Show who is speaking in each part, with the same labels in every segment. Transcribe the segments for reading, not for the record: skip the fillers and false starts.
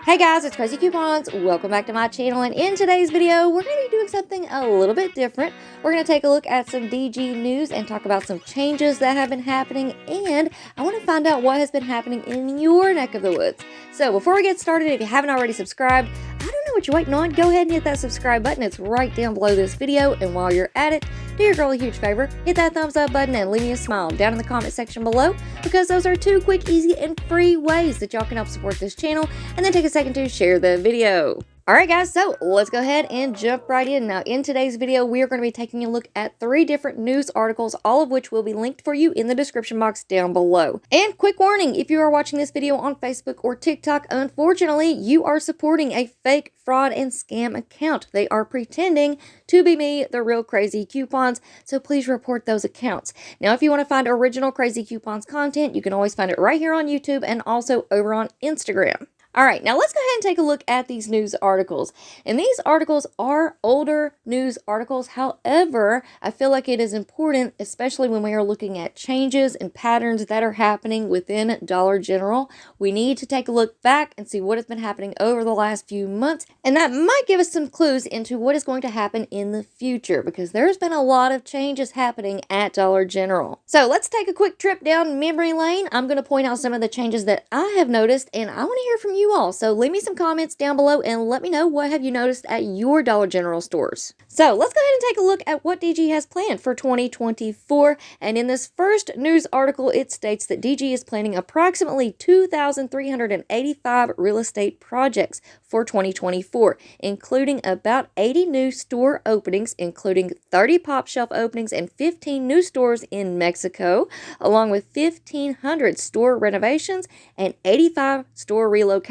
Speaker 1: Hey guys, it's Craz-E Coupons. Welcome back to my channel, and in today's video, we're going to be doing something a little bit different. We're going to take a look at some DG news and talk about some changes that have been happening, and I want to find out what has been happening in your neck of the woods. So before we get started, if you haven't already subscribed, I don't know what you're waiting on. Go ahead and hit that subscribe button. It's right down below this video, and while you're at it, do your girl a huge favor. Hit that thumbs up button and leave me a smile down in the comment section below, because those are two quick, easy, and free ways that y'all can help support this channel, and then take a second to share the video. Alright guys, so let's go ahead and jump right in. Now in today's video, we are going to be taking a look at 3 different news articles, all of which will be linked for you in the description box down below. And quick warning, if you are watching this video on Facebook or TikTok, unfortunately, you are supporting a fake fraud and scam account. They are pretending to be me, the real Craz-E Coupons, so please report those accounts. Now if you want to find original Craz-E Coupons content, you can always find it right here on YouTube and also over on Instagram. Alright, now let's go ahead and take a look at these news articles. And these articles are older news articles. However, I feel like it is important, especially when we are looking at changes and patterns that are happening within Dollar General. We need to take a look back and see what has been happening over the last few months. And that might give us some clues into what is going to happen in the future, because there's been a lot of changes happening at Dollar General. So let's take a quick trip down memory lane. I'm going to point out some of the changes that I have noticed, and I want to hear from you all. So leave me some comments down below and let me know what have you noticed at your Dollar General stores. So let's go ahead and take a look at what DG has planned for 2024. And in this first news article, it states that DG is planning approximately 2,385 real estate projects for 2024, including about 80 new store openings, including 30 pop shelf openings and 15 new stores in Mexico, along with 1,500 store renovations and 85 store relocations.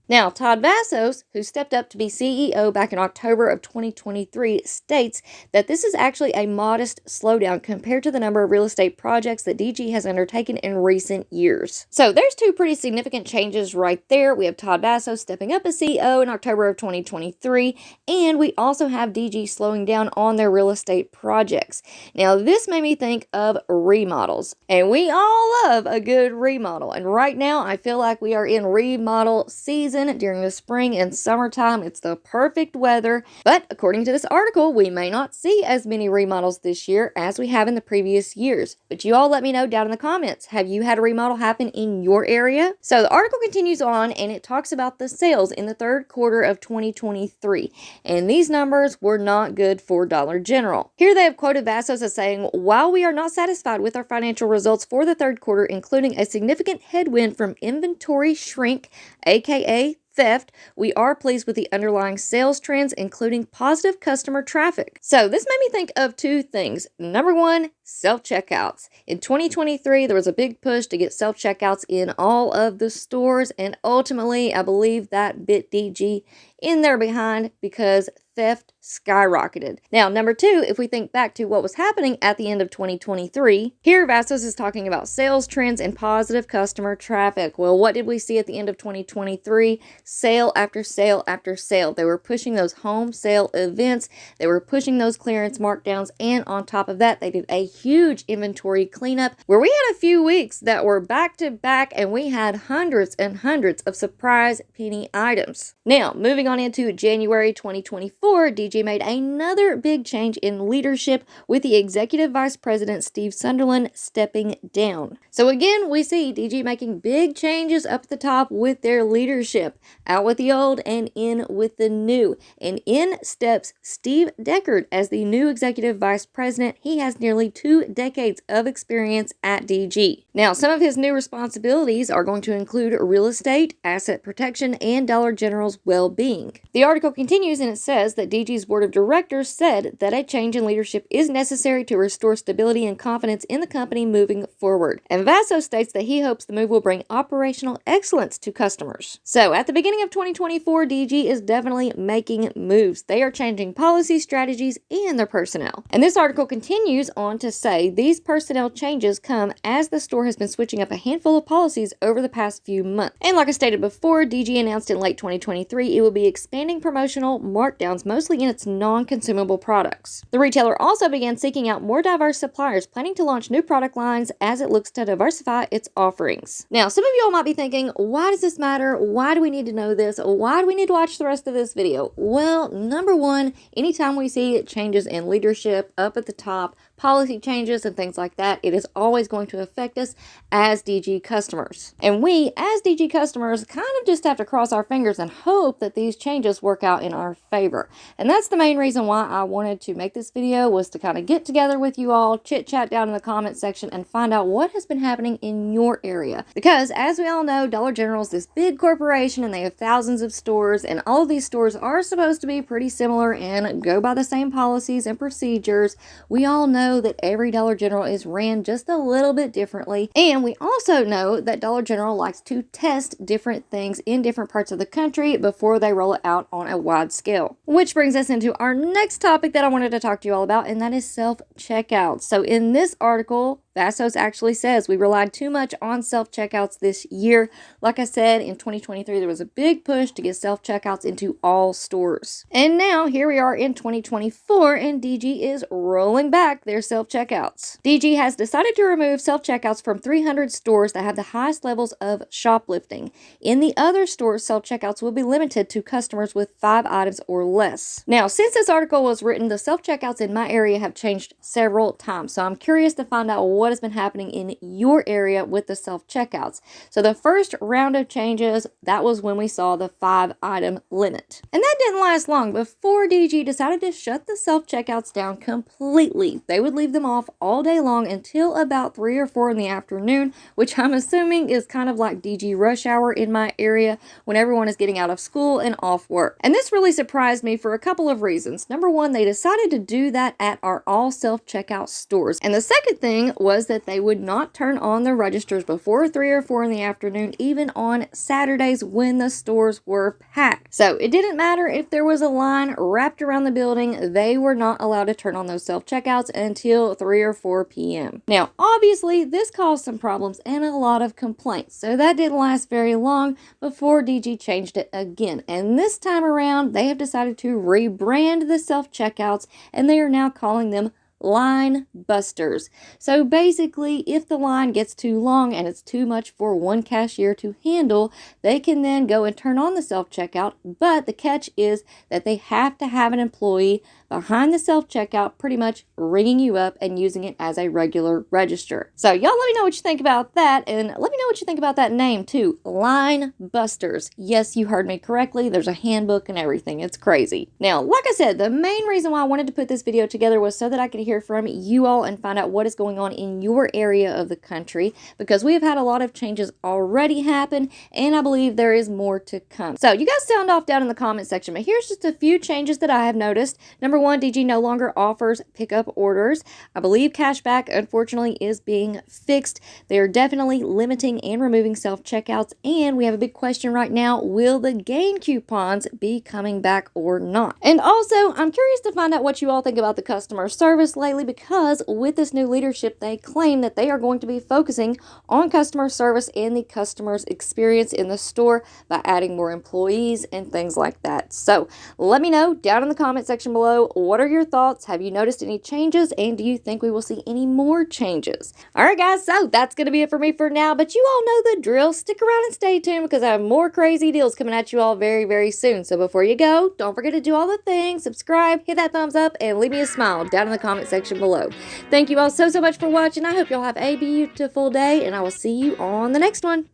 Speaker 1: Now, Todd Vassos, who stepped up to be CEO back in October of 2023, states that this is actually a modest slowdown compared to the number of real estate projects that DG has undertaken in recent years. So there's 2 pretty significant changes right there. We have Todd Vassos stepping up as CEO in October of 2023, and we also have DG slowing down on their real estate projects. Now, this made me think of remodels, and we all love a good remodel. And right now, I feel like we are in remodel season. During the spring and summertime, it's the perfect weather, but according to this article, we may not see as many remodels this year as we have in the previous years. But you all let me know down in the comments, have you had a remodel happen in your area? So the article continues on, and it talks about the sales in the 3rd quarter of 2023, and these numbers were not good for Dollar General. Here they have quoted Vassos as saying, "While we are not satisfied with our financial results for the 3rd quarter, including a significant headwind from inventory shrink, aka theft, we are pleased with the underlying sales trends, including positive customer traffic." So this made me think of 2 things. Number 1, self-checkouts. In 2023, there was a big push to get self-checkouts in all of the stores, and ultimately, I believe that bit DG in their behind because theft skyrocketed. Now, number 2, if we think back to what was happening at the end of 2023, here Vassos is talking about sales trends and positive customer traffic. Well, what did we see at the end of 2023? Sale after sale after sale. They were pushing those home sale events. They were pushing those clearance markdowns, and on top of that, they did a huge inventory cleanup where we had a few weeks that were back to back, and we had hundreds and hundreds of surprise penny items. Now, moving on into January 2024, DG made another big change in leadership with the Executive Vice President Steve Sunderland stepping down. So again, we see DG making big changes up at the top with their leadership. Out with the old and in with the new. And in steps Steve Deckard as the new Executive Vice President. He has nearly 2 decades of experience at DG. Now, some of his new responsibilities are going to include real estate, asset protection, and Dollar General's well-being. The article continues, and it says that DG's board of directors said that a change in leadership is necessary to restore stability and confidence in the company moving forward. And Vassos states that he hopes the move will bring operational excellence to customers. So at the beginning of 2024, DG is definitely making moves. They are changing policy, strategies, and their personnel. And this article continues on to say these personnel changes come as the store has been switching up a handful of policies over the past few months. And like I stated before, DG announced in late 2023 it will be expanding promotional markdowns mostly in its non-consumable products. The retailer also began seeking out more diverse suppliers, planning to launch new product lines as it looks to diversify its offerings. Now, some of you all might be thinking, why does this matter? Why do we need to know this? Why do we need to watch the rest of this video? Well, number one, anytime we see changes in leadership up at the top, policy changes and things like that, it is always going to affect us as DG customers. And we, as DG customers, kind of just have to cross our fingers and hope that these changes work out in our favor. And that's the main reason why I wanted to make this video, was to kind of get together with you all, chit chat down in the comment section, and find out what has been happening in your area. Because as we all know, Dollar General is this big corporation and they have thousands of stores, and all of these stores are supposed to be pretty similar and go by the same policies and procedures. We all know that every Dollar General is ran just a little bit differently, and we also know that Dollar General likes to test different things in different parts of the country before they roll it out on a wide scale. Which brings us into our next topic that I wanted to talk to you all about, and that is self-checkout. So in this article, Vassos actually says we relied too much on self-checkouts this year. Like I said, in 2023, there was a big push to get self-checkouts into all stores. And now, here we are in 2024, and DG is rolling back their self-checkouts. DG has decided to remove self-checkouts from 300 stores that have the highest levels of shoplifting. In the other stores, self-checkouts will be limited to customers with 5 items or less. Now, since this article was written, the self-checkouts in my area have changed several times, so I'm curious to find out what has been happening in your area with the self-checkouts. So the first round of changes, that was when we saw the 5-item limit. And that didn't last long before DG decided to shut the self-checkouts down completely. They would leave them off all day long until about 3 or 4 in the afternoon, which I'm assuming is kind of like DG rush hour in my area when everyone is getting out of school and off work. And this really surprised me for a couple of reasons. Number one, they decided to do that at our all self-checkout stores. And the second thing was that they would not turn on the registers before 3 or 4 in the afternoon, even on Saturdays when the stores were packed. So it didn't matter if there was a line wrapped around the building, they were not allowed to turn on those self-checkouts until 3 or 4 p.m. Now, obviously, this caused some problems and a lot of complaints, so that didn't last very long before DG changed it again. And this time around, they have decided to rebrand the self-checkouts, and they are now calling them line busters. So basically, if the line gets too long and it's too much for one cashier to handle, they can then go and turn on the self-checkout, but the catch is that they have to have an employee behind the self-checkout pretty much ringing you up and using it as a regular register. So y'all let me know what you think about that, and let me know what you think about that name too, line busters. Yes, you heard me correctly. There's a handbook and everything. It's crazy. Now, like I said, the main reason why I wanted to put this video together was so that I could hear from you all and find out what is going on in your area of the country, because we have had a lot of changes already happen, and I believe there is more to come. So you guys sound off down in the comment section, but here's just a few changes that I have noticed. Number one, DG no longer offers pickup orders. I believe cashback, unfortunately, is being fixed. They are definitely limiting and removing self-checkouts, and we have a big question right now: will the gain coupons be coming back or not? And also, I'm curious to find out what you all think about the customer service lately, because with this new leadership, they claim that they are going to be focusing on customer service and the customer's experience in the store by adding more employees and things like that. So let me know down in the comment section below, what are your thoughts? Have you noticed any changes? And do you think we will see any more changes? All right, guys, so that's going to be it for me for now, but you all know the drill. Stick around and stay tuned, because I have more crazy deals coming at you all very, very soon. So before you go, don't forget to do all the things, subscribe, hit that thumbs up, and leave me a smile down in the comment section below. Thank you all so much for watching. I hope y'all have a beautiful day, and I will see you on the next one.